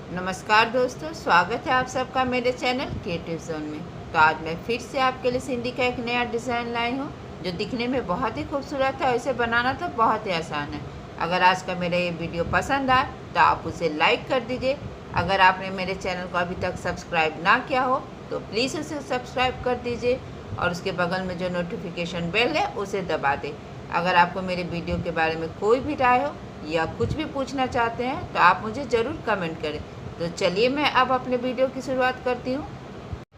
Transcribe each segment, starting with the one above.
नमस्कार दोस्तों, स्वागत है आप सबका मेरे चैनल क्रिएटिव जोन में। तो आज मैं फिर से आपके लिए सिंधी का एक नया डिज़ाइन लाई हूँ जो दिखने में बहुत ही खूबसूरत है और इसे बनाना तो बहुत ही आसान है। अगर आज का मेरा ये वीडियो पसंद आए तो आप उसे लाइक कर दीजिए। अगर आपने मेरे चैनल को अभी तक सब्सक्राइब ना किया हो तो प्लीज़ उसे सब्सक्राइब कर दीजिए और उसके बगल में जो नोटिफिकेशन बेल है उसे दबा दें। अगर आपको मेरे वीडियो के बारे में कोई भी राय हो या कुछ भी पूछना चाहते हैं तो आप मुझे ज़रूर कमेंट करें। तो चलिए मैं अब अपने वीडियो की शुरुआत करती हूँ।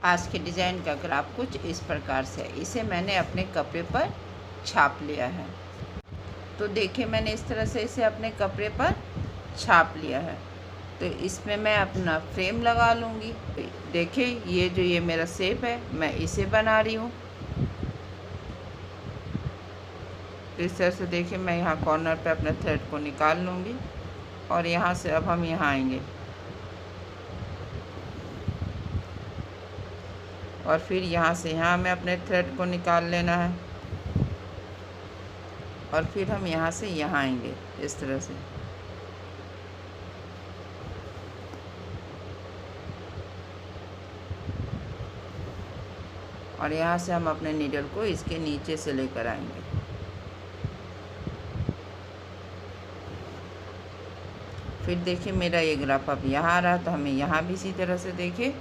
आज के डिज़ाइन का ग्राफ कुछ इस प्रकार से है। इसे मैंने अपने कपड़े पर छाप लिया है। तो देखिए, मैंने इस तरह से इसे अपने कपड़े पर छाप लिया है। तो इसमें मैं अपना फ्रेम लगा लूँगी। देखिए, ये मेरा शेप है, मैं इसे बना रही हूँ। तो इस तरह से देखिए, मैं यहाँ कॉर्नर पे अपने थ्रेड को निकाल लूँगी और यहाँ से अब हम यहाँ आएंगे और फिर यहाँ से यहाँ हमें अपने थ्रेड को निकाल लेना है और फिर हम यहाँ से यहाँ आएंगे इस तरह से। और यहाँ से हम अपने नीडल को इसके नीचे से लेकर आएंगे। फिर देखिए, मेरा ये ग्राफ अब यहाँ आ रहा है, तो हमें यहाँ भी इसी तरह से देखिए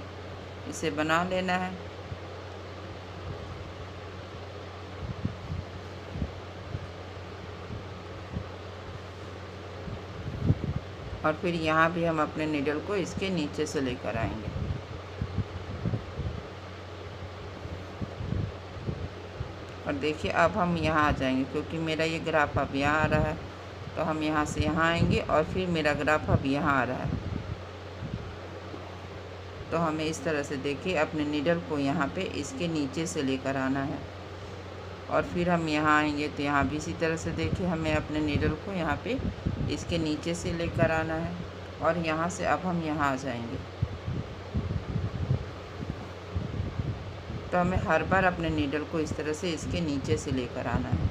इसे बना लेना है। और फिर यहाँ भी हम अपने नीडल को इसके नीचे से लेकर आएंगे। और देखिए, अब हम यहाँ आ जाएंगे क्योंकि मेरा ये ग्राफ अब यहाँ आ रहा है, तो हम यहाँ से यहाँ आएंगे और फिर मेरा ग्राफ अब यहाँ आ रहा है। तो हमें इस तरह से देखिए अपने नीडल को यहाँ पे इसके नीचे से लेकर आना है और फिर हम यहाँ आएंगे। तो यहाँ भी इसी तरह से देखिए हमें अपने नीडल को यहाँ पे इसके नीचे से लेकर आना है और यहाँ से अब हम यहाँ आ जाएंगे। तो हमें हर बार अपने नीडल को इस तरह से इसके नीचे से लेकर आना है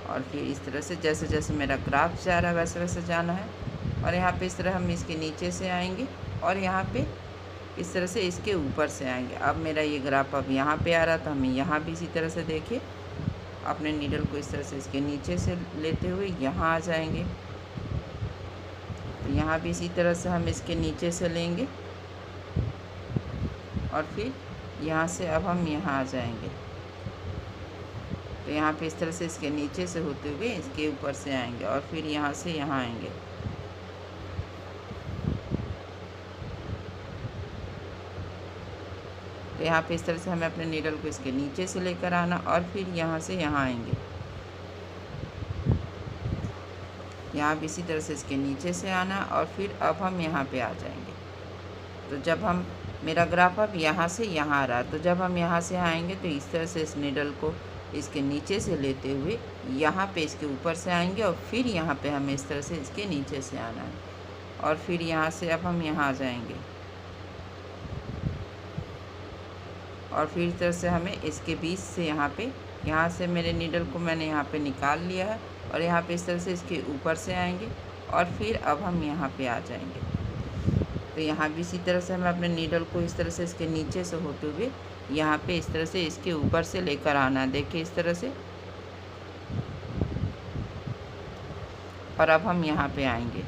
और फिर इस तरह से जैसे जैसे मेरा ग्राफ जा रहा है वैसे वैसे जाना है। और यहाँ पे इस तरह हम इसके नीचे से आएंगे और यहाँ पे इस तरह से इसके ऊपर से आएंगे। अब मेरा ये ग्राफ अब यहाँ पे आ रहा, तो हमें यहाँ भी इसी तरह से देखिए अपने नीडल को इस तरह से इसके नीचे से लेते हुए यहाँ आ जाएंगे। तो यहाँ भी इसी तरह से हम इसके नीचे से लेंगे और फिर यहाँ से अब हम यहाँ आ जाएंगे। तो यहाँ पे इस तरह से इसके नीचे से होते हुए इसके ऊपर से आएंगे और फिर यहाँ से यहाँ आएंगे। तो यहाँ पे इस तरह से हमें अपने नीडल को इसके नीचे से लेकर आना और फिर यहाँ से यहाँ आएंगे। यहाँ भी इसी तरह से इसके नीचे से आना और फिर अब हम यहाँ पे आ जाएंगे। तो जब हम मेरा ग्राफ अब यहाँ से यहाँ आ रहा है, तो जब हम यहाँ से आएंगे तो इस तरह से इस नीडल को इसके नीचे से लेते हुए यहाँ पे इसके ऊपर से आएंगे और फिर यहाँ पे हमें इस तरह से इसके नीचे से आना है और फिर यहाँ से अब हम यहाँ आ जाएंगे और फिर इस तरह से हमें इसके बीच से यहाँ से मेरे नीडल को मैंने यहाँ पे निकाल लिया है और यहाँ पे इस तरह से इसके ऊपर से आएंगे और फिर अब हम यहाँ पे आ जाएंगे। तो यहाँ भी इसी तरह से हमें अपने नीडल को इस तरह से इसके नीचे से होते हुए यहाँ पे इस तरह से इसके ऊपर से लेकर आना है। देखिए इस तरह से। और अब हम यहाँ पे आएंगे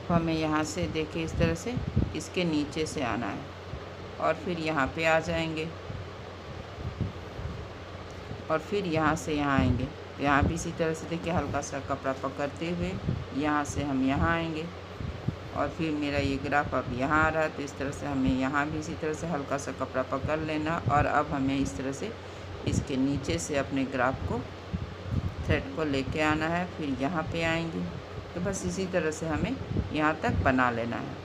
तो हमें यहाँ से देखिए इस तरह से इसके नीचे से आना है और फिर यहाँ पे आ जाएंगे और फिर यहाँ से यहाँ आएंगे। तो यहाँ भी इसी तरह से देखिए हल्का सा कपड़ा पकड़ते हुए यहाँ से हम यहाँ आएंगे और फिर मेरा ये ग्राफ अब यहाँ आ रहा है। तो इस तरह से हमें यहाँ भी इसी तरह से हल्का सा कपड़ा पकड़ लेना और अब हमें इस तरह से इसके नीचे से अपने ग्राफ को थ्रेड को लेके आना है। फिर यहाँ पे आएंगे। तो बस इसी तरह से हमें यहाँ तक बना लेना है।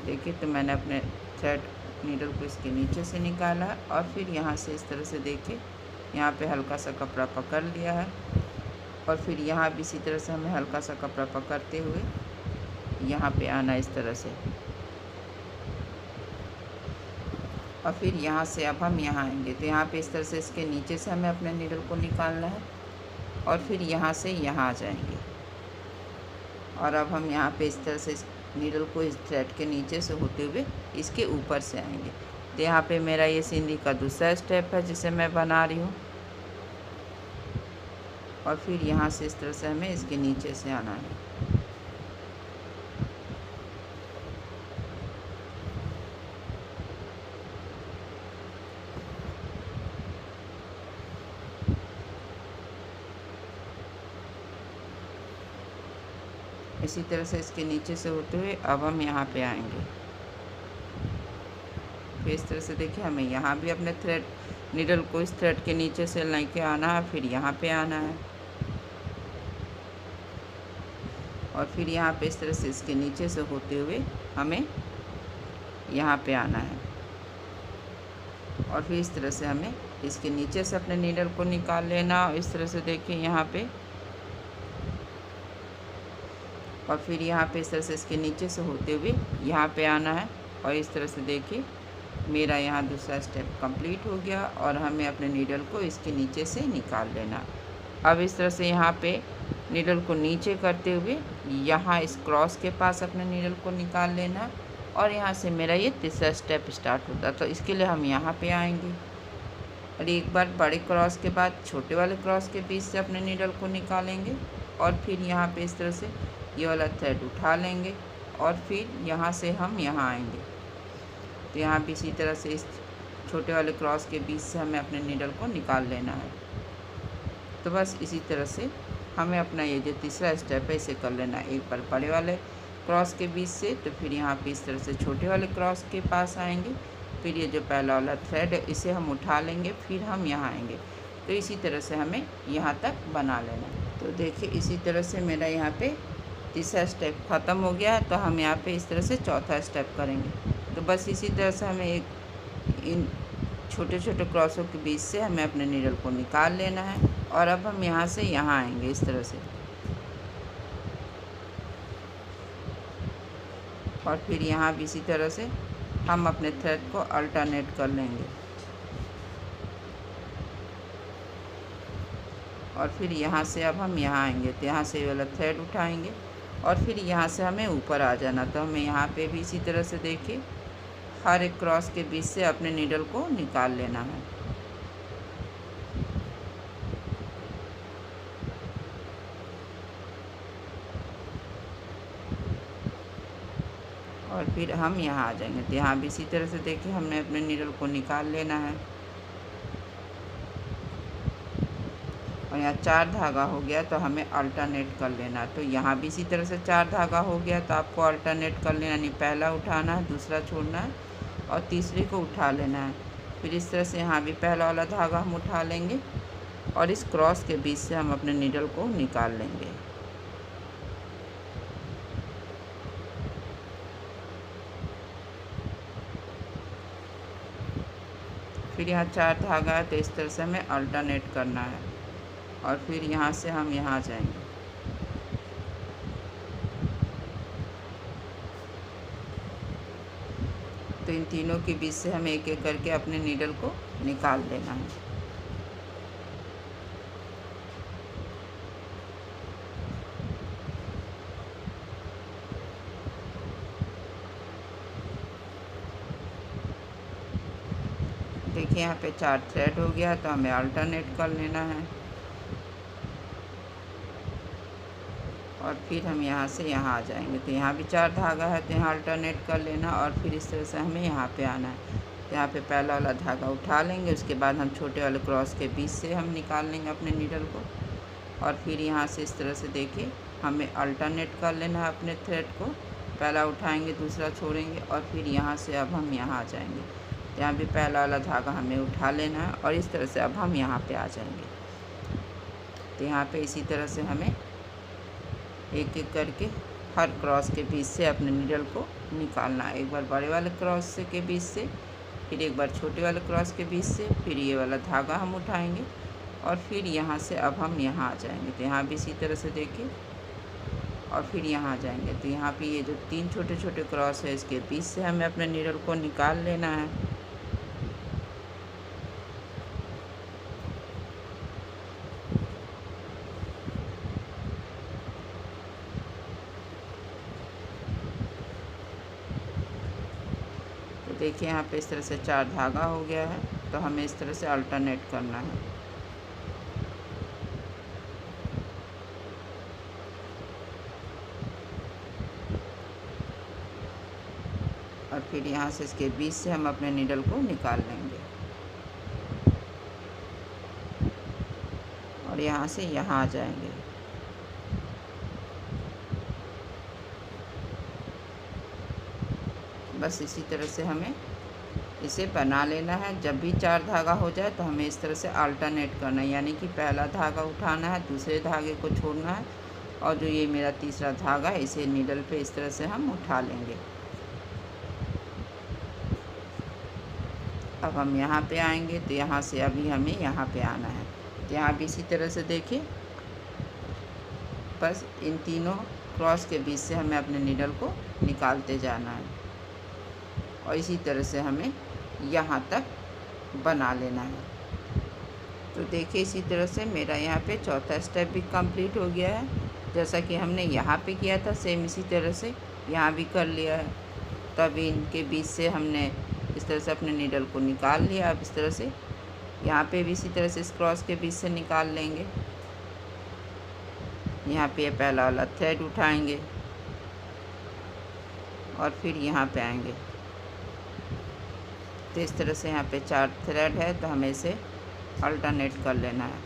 देखिए, तो मैंने अपने थ्रेड नीडल को इसके नीचे से निकाला है और फिर यहाँ से इस तरह से देखिए यहाँ पे हल्का सा कपड़ा पकड़ लिया है और फिर यहाँ भी इसी तरह से हमें हल्का सा कपड़ा पकड़ते हुए यहाँ पे आना इस तरह से। और फिर यहाँ से अब हम यहाँ आएंगे तो यहाँ पे इस तरह से इसके नीचे से हमें अपने नीडल को निकालना है और फिर यहाँ से यहाँ आ जाएंगे। और अब हम यहाँ पे इस तरह से इस नीडल को इस थ्रेड के नीचे से होते हुए इसके ऊपर से आएंगे। तो यहाँ पे मेरा ये सिंधी का दूसरा स्टेप है जिसे मैं बना रही हूँ। और फिर यहाँ से इस तरह से हमें इसके नीचे से आना है। इसी तरह से इसके नीचे से होते हुए अब हम यहाँ पे आएंगे। फिर इस तरह से देखिए हमें यहाँ भी अपने थ्रेड नीडल को इस थ्रेड के नीचे से लेके आना है, फिर यहाँ पे आना है और फिर यहाँ पे इस तरह से इसके नीचे से होते हुए हमें यहाँ पे आना है। और फिर इस तरह से हमें इसके नीचे से अपने नीडल को निकाल लेना। इस तरह से देखिए यहाँ पे, और फिर यहाँ पे इस तरह से इसके नीचे से होते हुए यहाँ पे आना है। और इस तरह से देखिए मेरा यहाँ दूसरा स्टेप कंप्लीट हो गया और हमें अपने नीडल को इसके नीचे से निकाल लेना। अब इस तरह से यहाँ पे नीडल को नीचे करते हुए यहाँ इस क्रॉस के पास अपने नीडल को निकाल लेना और यहाँ से मेरा ये तीसरा स्टेप स्टार्ट होता है। तो इसके लिए हम यहाँ पे आएंगे और एक बार बड़े क्रॉस के बाद छोटे वाले क्रॉस के बीच से अपने नीडल को निकालेंगे और फिर यहाँ पे इस तरह से ये वाला थ्रेड उठा लेंगे और फिर यहाँ से हम यहाँ आएंगे। तो यहाँ भी इसी तरह से इस छोटे वाले क्रॉस के बीच से हमें अपने नीडल को निकाल लेना है। तो बस इसी तरह से हमें अपना ये जो तीसरा स्टेप है इसे कर लेना है। एक बार बड़े वाले क्रॉस के बीच से, तो फिर यहाँ पे इस तरह से छोटे वाले क्रॉस के पास आएंगे। फिर ये जो पहला वाला थ्रेड है इसे हम उठा लेंगे, फिर हम यहाँ आएंगे। तो इसी तरह से हमें यहाँ तक बना लेना है। तो देखिए इसी तरह से मेरा यहाँ पे तीसरा स्टेप ख़त्म हो गया। तो हम यहाँ पे इस तरह से चौथा स्टेप करेंगे। तो बस इसी तरह से हमें इन छोटे छोटे क्रॉसों के बीच से हमें अपने नीडल को निकाल लेना है। और अब हम यहाँ से यहाँ आएंगे इस तरह से, और फिर यहाँ भी इसी तरह से हम अपने थ्रेड को अल्टरनेट कर लेंगे। और फिर यहाँ से अब हम यहाँ आएंगे तो यहाँ से ये वाला थ्रेड उठाएंगे और फिर यहाँ से हमें ऊपर आ जाना। तो हमें यहाँ पे भी इसी तरह से देखिए हर एक क्रॉस के बीच से अपने नीडल को निकाल लेना है। और फिर हम यहाँ आ जाएंगे। तो यहाँ भी इसी तरह से देखिए हमने अपने नीडल को निकाल लेना है। और यहाँ 4 धागा हो गया तो हमें अल्टरनेट कर लेना। तो यहाँ भी इसी तरह से 4 धागा हो गया तो आपको अल्टरनेट कर लेना, यानी पहला उठाना है, दूसरा छोड़ना है और तीसरे को उठा लेना है। फिर इस तरह से यहाँ भी पहला वाला धागा हम उठा लेंगे और इस क्रॉस के बीच से हम अपने नीडल को निकाल लेंगे। फिर यहाँ 4 धागा है तो इस तरह से हमें अल्टरनेट करना है और फिर यहाँ से हम यहाँ जाएंगे। तो इन तीनों के बीच से हमें एक एक करके अपने नीडल को निकाल देना है। देखिए यहाँ पे 4 थ्रेड हो गया तो हमें अल्टरनेट कर लेना है और फिर हम यहाँ से यहाँ आ जाएंगे। तो यहाँ भी 4 धागा है तो यहाँ अल्टरनेट कर लेना और फिर इस तरह से हमें यहाँ पे आना है। तो यहाँ पे पहला वाला धागा उठा लेंगे, उसके बाद हम छोटे वाले क्रॉस के बीच से हम निकाल लेंगे अपने नीडल को और फिर यहाँ से इस तरह से देखिए हमें अल्टरनेट कर लेना है अपने थ्रेड को। पहला उठाएंगे, दूसरा छोड़ेंगे और फिर यहाँ से अब हम यहाँ आ जाएंगे। तो यहाँ भी पहला वाला धागा हमें उठा लेना है और इस तरह से अब हम यहाँ पे आ जाएंगे। तो यहाँ पे इसी तरह से हमें एक एक करके हर क्रॉस के बीच से अपने नीडल को निकालना है। एक बार बड़े वाले क्रॉस से के बीच से, फिर एक बार छोटे वाले क्रॉस के बीच से, फिर ये वाला धागा हम उठाएंगे और फिर यहाँ से अब हम यहाँ आ जाएंगे। तो यहाँ भी इसी तरह से देखिए और फिर यहाँ आ जाएंगे। तो यहाँ पे ये जो 3 छोटे छोटे क्रॉस है इसके बीच से हमें अपने नीडल को निकाल लेना है देखिए यहाँ पे इस तरह से 4 धागा हो गया है, तो हमें इस तरह से अल्टरनेट करना है। और फिर यहाँ से इसके बीच से हम अपने नीडल को निकाल लेंगे और यहाँ से यहाँ आ जाएंगे। बस इसी तरह से हमें इसे बना लेना है। जब भी 4 धागा हो जाए तो हमें इस तरह से अल्टरनेट करना है, यानी कि पहला धागा उठाना है, दूसरे धागे को छोड़ना है और जो ये मेरा तीसरा धागा है इसे नीडल पे इस तरह से हम उठा लेंगे। अब हम यहाँ पे आएंगे तो यहाँ से अभी हमें यहाँ पे आना है, तो यहाँ भी इसी तरह से देखिए, बस इन तीनों क्रॉस के बीच से हमें अपने नीडल को निकालते जाना है और इसी तरह से हमें यहाँ तक बना लेना है। तो देखिए इसी तरह से मेरा यहाँ पे चौथा स्टेप भी कंप्लीट हो गया है। जैसा कि हमने यहाँ पे किया था सेम इसी तरह से यहाँ भी कर लिया है। तब इनके बीच से हमने इस तरह से अपने नीडल को निकाल लिया। अब इस तरह से यहाँ पे भी इसी तरह से इस क्रॉस के बीच से निकाल लेंगे। यहाँ पे पहला वाला थ्रेड उठाएंगे और फिर यहाँ पे आएंगे। तो इस तरह से यहाँ पे 4 थ्रेड है, तो हमें इसे अल्टरनेट कर लेना है।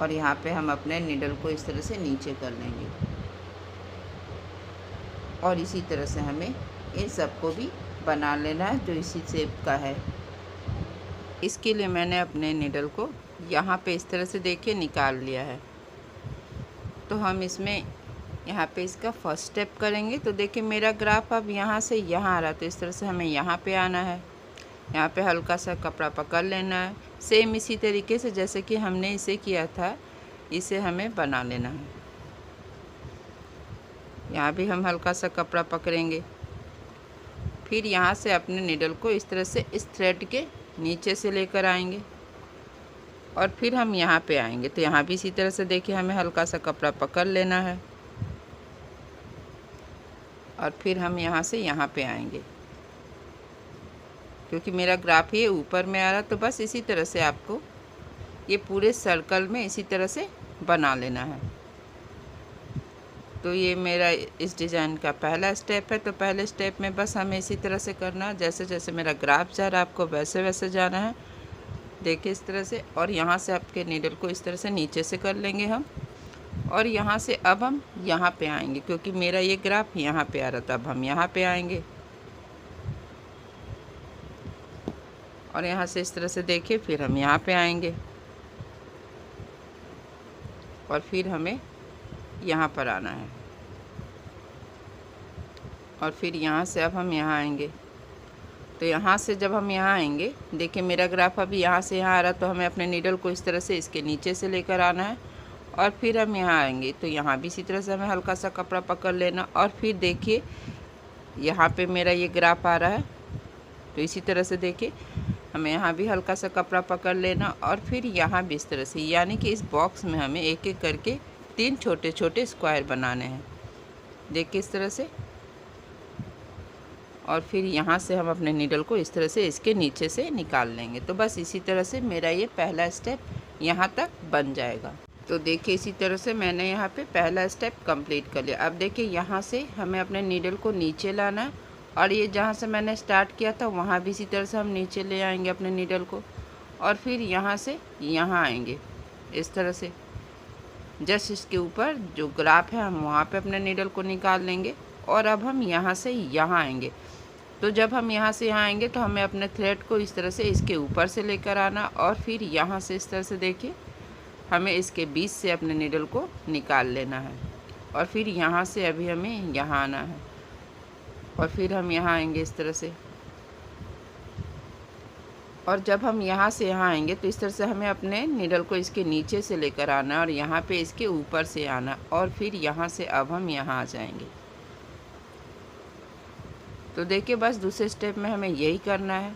और यहाँ पे हम अपने नीडल को इस तरह से नीचे कर लेंगे और इसी तरह से हमें इन सबको भी बना लेना है जो इसी शेप का है। इसके लिए मैंने अपने नीडल को यहाँ पे इस तरह से देखिए निकाल लिया है। तो हम इसमें यहाँ पे इसका फर्स्ट स्टेप करेंगे। तो देखिए मेरा ग्राफ अब यहाँ से यहाँ आ रहा है, तो इस तरह से हमें यहाँ पे आना है। यहाँ पे हल्का सा कपड़ा पकड़ लेना है, सेम इसी तरीके से जैसे कि हमने इसे किया था, इसे हमें बना लेना है। यहाँ भी हम हल्का सा कपड़ा पकड़ेंगे, फिर यहाँ से अपने नीडल को इस तरह से इस थ्रेड के नीचे से लेकर आएंगे और फिर हम यहाँ पे आएंगे। तो यहाँ भी इसी तरह से देखिए हमें हल्का सा कपड़ा पकड़ लेना है और फिर हम यहाँ से यहाँ पे आएंगे। क्योंकि मेरा ग्राफ ये ऊपर में आ रहा, तो बस इसी तरह से आपको ये पूरे सर्कल में इसी तरह से बना लेना है। तो ये मेरा इस डिज़ाइन का पहला स्टेप है। तो पहले स्टेप में बस हमें इसी तरह से करना है, जैसे जैसे मेरा ग्राफ जा रहा है आपको वैसे वैसे जाना है। देखिए इस तरह से, और यहाँ से आपके नीडल को इस तरह से नीचे से कर लेंगे हम, और यहाँ से अब हम यहाँ पे आएंगे। क्योंकि मेरा ये ग्राफ यहाँ पे आ रहा था, अब हम यहाँ पे आएंगे और यहाँ से इस तरह से देखिए फिर हम यहाँ पे आएंगे और फिर हमें यहाँ पर आना है और फिर यहाँ से अब हम यहाँ आएंगे। तो यहाँ से जब हम यहाँ आएंगे, देखिए मेरा ग्राफ अभी यहाँ से यहाँ आ रहा, तो हमें अपने नीडल को इस तरह से इसके नीचे से लेकर आना है और फिर हम यहाँ आएंगे। तो यहाँ भी इसी तरह से हमें हल्का सा कपड़ा पकड़ लेना और फिर देखिए यहाँ पे मेरा ये ग्राफ आ रहा है, तो इसी तरह से देखिए हमें यहाँ भी हल्का सा कपड़ा पकड़ लेना और फिर यहाँ भी इस तरह से, यानी कि इस बॉक्स में हमें एक एक करके 3 छोटे छोटे स्क्वायर बनाने हैं। देखिए इस तरह से, और फिर यहाँ से हम अपने नीडल को इस तरह से इसके नीचे से निकाल लेंगे। तो बस इसी तरह से मेरा ये पहला स्टेप यहाँ तक बन जाएगा। तो देखिए इसी तरह से मैंने यहाँ पे पहला स्टेप कंप्लीट कर लिया। अब देखिए यहाँ से हमें अपने नीडल को नीचे लाना है और ये जहाँ से मैंने स्टार्ट किया था वहाँ भी इसी तरह से हम नीचे ले आएंगे अपने नीडल को और फिर यहाँ से यहाँ आएंगे इस तरह से। जस्ट इसके ऊपर जो ग्राफ है हम वहाँ पे अपने नीडल को निकाल लेंगे और अब हम यहाँ से यहाँ आएंगे। तो जब हम यहाँ से यहाँ आएंगे तो हमें अपने थ्रेड को इस तरह से इसके ऊपर से लेकर आना और फिर यहाँ से इस तरह से देखिए हमें इसके बीच से अपने नीडल को निकाल लेना है और फिर यहाँ से अभी हमें यहाँ आना है और फिर हम यहाँ आएंगे इस तरह से। और जब हम यहाँ से यहाँ आएंगे तो इस तरह से हमें अपने नीडल को इसके नीचे से लेकर आना और यहाँ पे इसके ऊपर से आना और फिर यहाँ से अब हम यहाँ आ जाएंगे। तो देखिए बस दूसरे स्टेप में हमें यही करना है,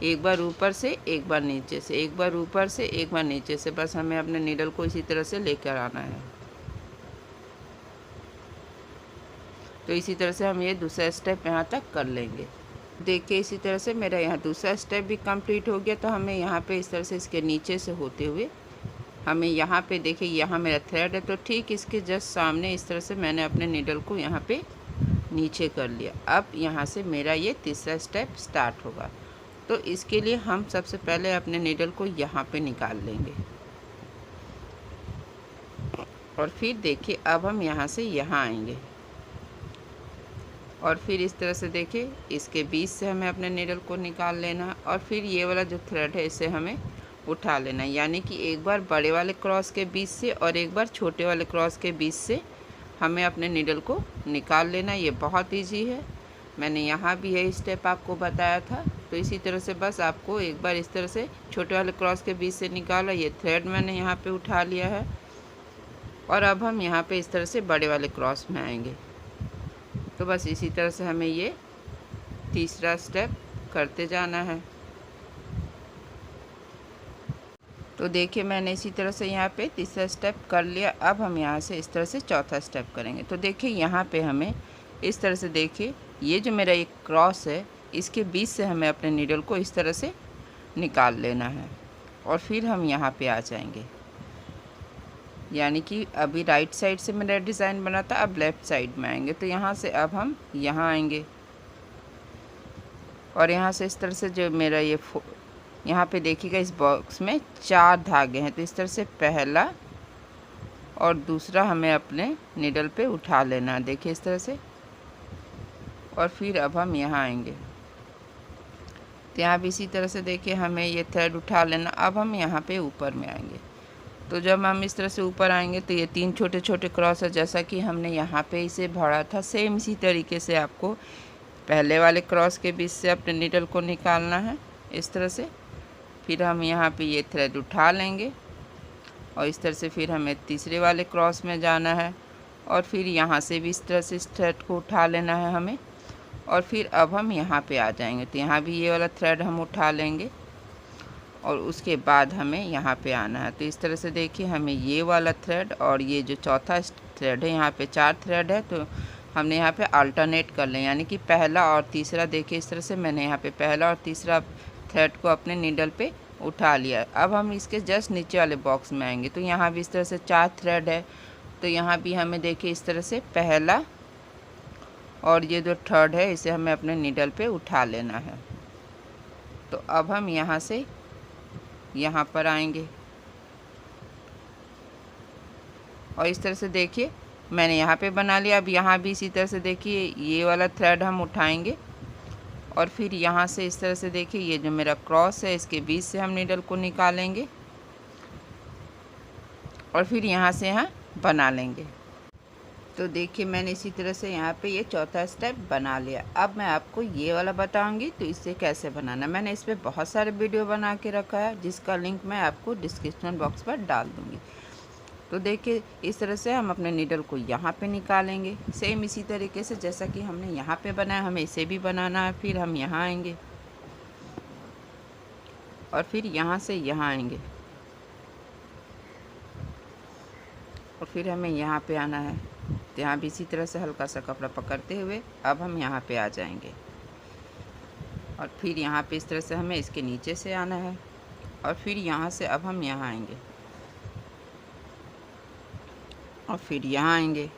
एक बार ऊपर से एक बार नीचे से, एक बार ऊपर से एक बार नीचे से, बस हमें अपने नीडल को इसी तरह से लेकर आना है। तो इसी तरह से हम ये दूसरा स्टेप यहाँ तक कर लेंगे। देखिए इसी तरह से मेरा यहाँ दूसरा स्टेप भी कंप्लीट हो गया। तो हमें यहाँ पे इस तरह से इसके नीचे से होते हुए हमें यहाँ पे देखिए यहाँ मेरा थ्रेड है, तो ठीक इसके जस्ट सामने इस तरह से मैंने अपने नीडल को यहाँ पे नीचे कर लिया। अब यहाँ से मेरा ये तीसरा स्टेप स्टार्ट होगा। तो इसके लिए हम सबसे पहले अपने नीडल को यहाँ पे निकाल लेंगे और फिर देखिए अब हम यहाँ से यहाँ आएंगे और फिर इस तरह से देखिए इसके बीच से हमें अपने नीडल को निकाल लेना और फिर ये वाला जो थ्रेड है इसे हमें उठा लेना, यानी कि एक बार बड़े वाले क्रॉस के बीच से और एक बार छोटे वाले क्रॉस के बीच से हमें अपने नीडल को निकाल लेना। ये बहुत इजी है, मैंने यहाँ भी यही स्टेप आपको बताया था। तो इसी तरह से बस आपको एक बार इस तरह से छोटे वाले क्रॉस के बीच से निकाला, ये थ्रेड मैंने यहाँ पे उठा लिया है और अब हम यहाँ पे इस तरह से बड़े वाले क्रॉस में आएंगे। तो बस इसी तरह से हमें ये तीसरा स्टेप करते जाना है। तो देखिए मैंने इसी तरह से यहाँ पे तीसरा स्टेप कर लिया। अब हम यहाँ से इस तरह से चौथा स्टेप करेंगे। तो देखिए यहाँ पे हमें इस तरह से देखिए ये जो मेरा एक क्रॉस है इसके बीच से हमें अपने नीडल को इस तरह से निकाल लेना है और फिर हम यहाँ पे आ जाएंगे, यानी कि अभी राइट साइड से मेरा डिज़ाइन बना था, अब लेफ़्ट साइड में आएंगे। तो यहाँ से अब हम यहाँ आएंगे और यहाँ से इस तरह से जो मेरा ये यहाँ पे देखिएगा इस बॉक्स में 4 धागे हैं, तो इस तरह से पहला और दूसरा हमें अपने नीडल पे उठा लेना है, देखिए इस तरह से। और फिर अब हम यहाँ आएंगे तो यहाँ भी इसी तरह से देखिए हमें ये थ्रेड उठा लेना। अब हम यहाँ पे ऊपर में आएंगे, तो जब हम इस तरह से ऊपर आएंगे तो ये 3 छोटे छोटे क्रॉस है जैसा कि हमने यहाँ पे इसे भरा था, सेम इसी तरीके से आपको पहले वाले क्रॉस के बीच से अपने नीडल को निकालना है इस तरह से। फिर हम यहाँ पे ये थ्रेड उठा लेंगे और इस तरह से फिर हमें तीसरे वाले क्रॉस में जाना है और फिर यहाँ से भी इस तरह से इस थ्रेड को उठा लेना है हमें और फिर अब हम यहाँ पे आ जाएंगे। तो यहाँ भी ये वाला थ्रेड हम उठा लेंगे और उसके बाद हमें यहाँ पे आना है। तो इस तरह से देखिए हमें ये वाला थ्रेड और ये जो चौथा थ्रेड है, यहाँ पे 4 थ्रेड है, तो हमने यहाँ पे अल्टरनेट कर लें, यानी कि पहला और तीसरा। देखिए इस तरह से मैंने यहाँ पे पहला और तीसरा थ्रेड को अपने नीडल पे उठा लिया। अब हम इसके जस्ट नीचे वाले बॉक्स में आएंगे, तो यहाँ भी इस तरह से 4 थ्रेड है, तो यहाँ भी हमें देखिए इस तरह से पहला और ये जो थर्ड है इसे हमें अपने नीडल पे उठा लेना है। तो अब हम यहाँ से यहाँ पर आएंगे और इस तरह से देखिए मैंने यहाँ पे बना लिया। अब यहाँ भी इसी तरह से देखिए ये वाला थ्रेड हम उठाएंगे और फिर यहाँ से इस तरह से देखिए ये जो मेरा क्रॉस है इसके बीच से हम नीडल को निकालेंगे और फिर यहाँ से यहाँ बना लेंगे। तो देखिए मैंने इसी तरह से यहाँ पे ये चौथा स्टेप बना लिया। अब मैं आपको ये वाला बताऊंगी तो इसे कैसे बनाना। मैंने इस पर बहुत सारे वीडियो बना के रखा है जिसका लिंक मैं आपको डिस्क्रिप्शन बॉक्स पर डाल दूँगी। तो देखिए इस तरह से हम अपने नीडल को यहाँ पे निकालेंगे, सेम इसी तरीके से जैसा कि हमने यहाँ पे बनाया हमें इसे भी बनाना है। फिर हम यहाँ आएंगे और फिर यहाँ से यहाँ आएंगे और फिर हमें यहाँ पे आना है। तो यहाँ भी इसी तरह से हल्का सा कपड़ा पकड़ते हुए अब हम यहाँ पे आ जाएंगे और फिर यहाँ पे इस तरह से हमें इसके नीचे से आना है और फिर यहाँ से अब हम यहाँ आएंगे और फिर यहाँ आएंगे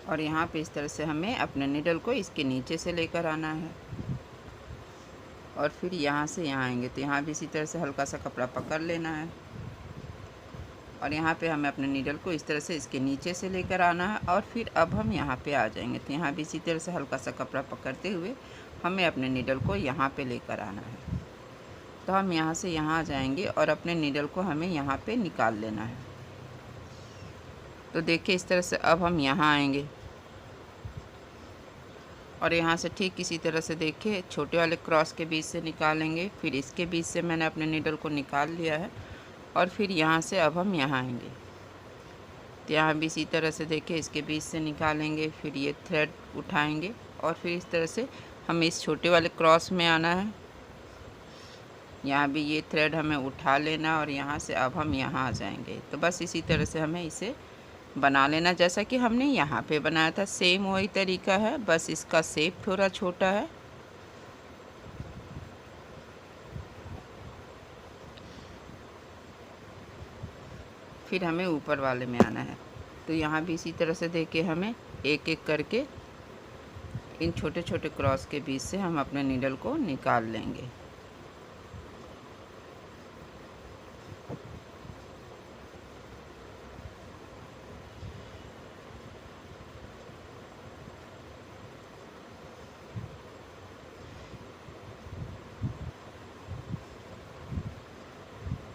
और यहाँ पे इस तरह से हमें अपने नीडल को इसके नीचे से लेकर आना है और फिर यहाँ से यहाँ आएंगे। तो यहाँ भी इसी तरह से हल्का सा कपड़ा पकड़ लेना है और यहाँ पे हमें अपने नीडल को इस तरह से इसके नीचे से लेकर आना है और फिर अब हम यहाँ पे आ जाएंगे। तो यहाँ भी इसी तरह से हल्का सा कपड़ा पकड़ते हुए हमें अपने नीडल को यहाँ पे लेकर आना है। तो हम यहाँ से यहाँ आ जाएंगे और अपने नीडल को हमें यहाँ पे निकाल लेना है। तो देखिए इस तरह से अब हम यहाँ आएंगे और यहाँ से ठीक इसी तरह से देखिए छोटे वाले क्रॉस के बीच से निकालेंगे। फिर इसके बीच से मैंने अपने नीडल को निकाल लिया है और फिर यहाँ से अब हम यहाँ आएंगे। तो यहाँ भी इसी तरह से देखिए इसके बीच से निकालेंगे, फिर ये थ्रेड उठाएंगे और फिर इस तरह से हमें इस छोटे वाले क्रॉस में आना है यहाँ भी ये थ्रेड हमें उठा लेना और यहाँ से अब हम यहाँ आ जाएंगे। तो बस इसी तरह से हमें इसे बना लेना जैसा कि हमने यहाँ पे बनाया था। सेम वही तरीका है, बस इसका शेप थोड़ा छोटा है। फिर हमें ऊपर वाले में आना है। तो यहाँ भी इसी तरह से देखिए हमें एक एक करके इन छोटे छोटे क्रॉस के बीच से हम अपने नीडल को निकाल लेंगे।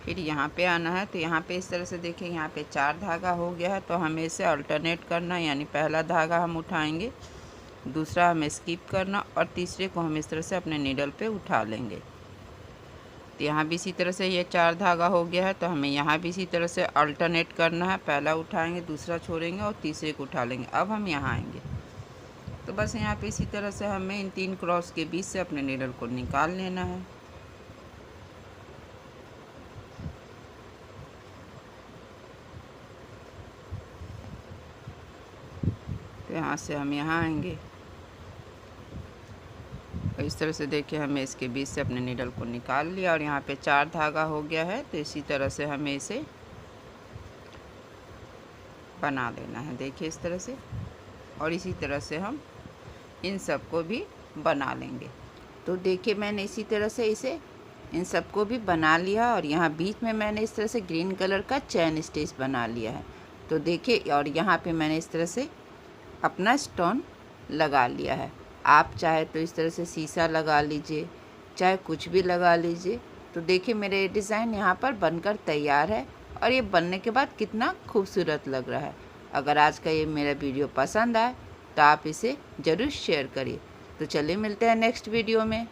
फिर यहाँ पे आना है। तो यहाँ पे इस तरह से देखिए यहाँ पे 4 धागा हो गया है। तो हमें इसे अल्टरनेट करना है, यानी पहला धागा हम उठाएंगे, दूसरा हमें स्किप करना और तीसरे को हम इस तरह से अपने नीडल पे उठा लेंगे। तो यहाँ भी इसी तरह से ये 4 धागा हो गया है। तो हमें यहाँ भी इसी तरह से अल्टरनेट करना है, पहला उठाएंगे, दूसरा छोड़ेंगे और तीसरे को उठा लेंगे। अब हम यहाँ आएंगे। तो बस यहाँ पे इसी तरह से हमें इन 3 क्रॉस के बीच से अपने नीडल को निकाल लेना है। तो यहाँ से हम यहाँ आएंगे और इस तरह से देखिए हमें इसके बीच से अपने नीडल को निकाल लिया और यहाँ पे 4 धागा हो गया है। तो इसी तरह से हमें इसे बना लेना है, देखिए इस तरह से। और इसी तरह से हम इन सब को भी बना लेंगे। तो देखिए मैंने इसी तरह से इसे इन सब को भी बना लिया और यहाँ बीच में मैंने इस तरह से ग्रीन कलर का चैन स्टिच बना लिया है। तो देखिए, और यहाँ पे मैंने इस तरह से अपना स्टोन लगा लिया है। आप चाहे तो इस तरह से शीशा लगा लीजिए, चाहे कुछ भी लगा लीजिए। तो देखिए मेरे डिज़ाइन यहाँ पर बनकर तैयार है और ये बनने के बाद कितना खूबसूरत लग रहा है। अगर आज का ये मेरा वीडियो पसंद आए तो आप इसे ज़रूर शेयर करिए। तो चलिए मिलते हैं नेक्स्ट वीडियो में।